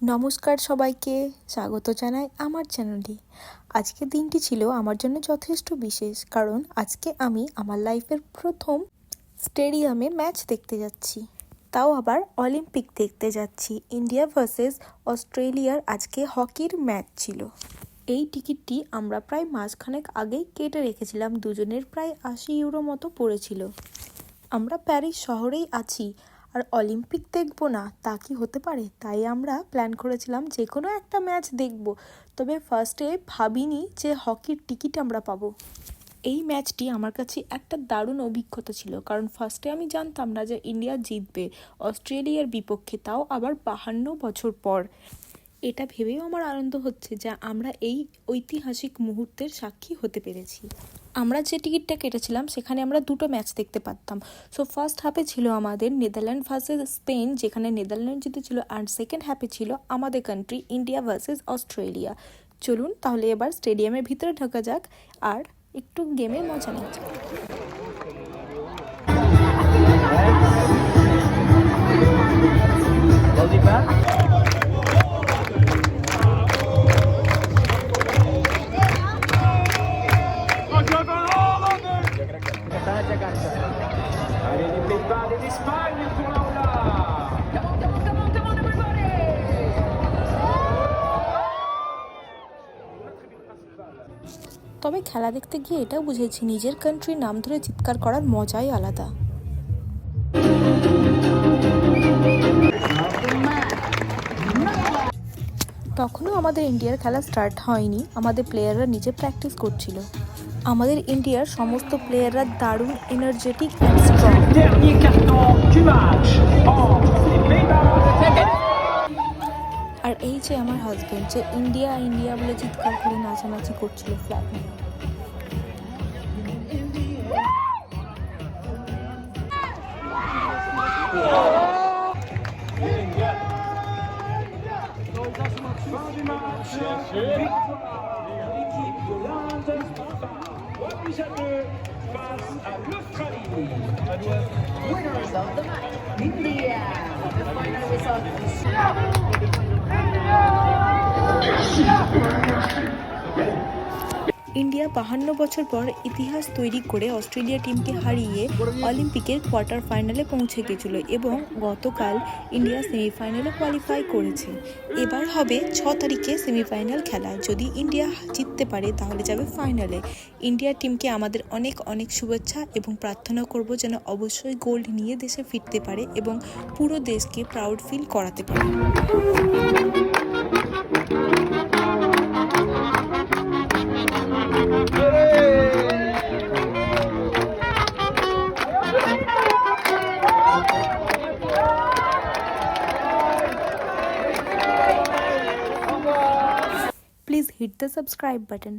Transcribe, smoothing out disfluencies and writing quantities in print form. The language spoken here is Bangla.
নমস্কার সবাইকে, স্বাগত জানাই আমার চ্যানেলে। আজকের দিনটি ছিল আমার জন্য যথেষ্ট বিশেষ, কারণ আজকে আমি আমার লাইফের প্রথম স্টেডিয়ামে ম্যাচ দেখতে যাচ্ছি, তাও আবার অলিম্পিক দেখতে যাচ্ছি। ইন্ডিয়া ভার্সেস অস্ট্রেলিয়ার আজকে হকির ম্যাচ ছিল। এই টিকিটটি আমরা প্রায় মাসখানেক আগেই কেটে রেখেছিলাম, দুজনের প্রায় 80 ইউরো মতো পড়েছিল। আমরা প্যারিস শহরেই আছি, আর অলিম্পিক দেখব না তা কি হতে পারে? তাই আমরা প্ল্যান করেছিলাম যে কোনো একটা ম্যাচ দেখব, তবে ফার্স্টে ভাবিনি যে হকির টিকিট আমরা পাবো। এই ম্যাচটি আমার কাছে একটা দারুণ অভিজ্ঞতা ছিল, কারণ ফার্স্টে আমি জানতাম না যে ইন্ডিয়া জিতবে অস্ট্রেলিয়ার বিপক্ষে, তাও আবার 52 বছর পর। এটা ভেবেও আমার আনন্দ হচ্ছে যে আমরা এই ঐতিহাসিক মুহূর্তের সাক্ষী হতে পেরেছি। আমরা যে টিকিটটা কেটেছিলাম সেখানে আমরা দুটো ম্যাচ দেখতে পারতাম। সো ফার্স্ট হাফে ছিল আমাদের নেদারল্যান্ড ভার্সেস স্পেন, যেখানে নেদারল্যান্ড জিতেছিল, আর সেকেন্ড হাফে ছিল আমাদের কান্ট্রি ইন্ডিয়া ভার্সেস অস্ট্রেলিয়া। চলুন তাহলে এবার স্টেডিয়ামের ভিতরে ঢোকা যাক আর একটু গেমে মজা নেওয়া যাক। তবে খেলা দেখতে গিয়ে এটাও বুঝেছি, নিজের কান্ট্রির নাম ধরে চিৎকার করার মজাই আলাদা। তখনও আমাদের ইন্ডিয়ার খেলা স্টার্ট হয়নি, আমাদের প্লেয়াররা নিজে প্র্যাকটিস করছিল। আমাদের ইন্ডিয়ার সমস্ত প্লেয়াররা দারুণ এনার্জেটিক অ্যান্ড স্ট্রং। আর এই যে আমার হাজবেন্ড, যে ইন্ডিয়া ইন্ডিয়া বলে চিৎকার করে নাচানাচি করছিল ফ্ল্যাগ নিয়ে। Winners of the match, India. The final result is India 52 বছর পর ইতিহাস তৈরি করে অস্ট্রেলিয়া টিমকে হারিয়ে অলিম্পিকের কোয়ার্টার ফাইনালে পৌঁছে গেছিল, এবং গতকাল ইন্ডিয়া সেমিফাইনালে কোয়ালিফাই করেছে। এবার হবে 6 তারিখে সেমিফাইনাল খেলা। যদি ইন্ডিয়া জিততে পারে তাহলে যাবে ফাইনালে। ইন্ডিয়া টিমকে আমাদের অনেক অনেক শুভেচ্ছা, এবং প্রার্থনা করব যেন অবশ্যই গোল্ড নিয়ে দেশে ফিরতে পারে এবং পুরো দেশকে প্রাউড ফিল করাতে পারে। Please hit the subscribe button.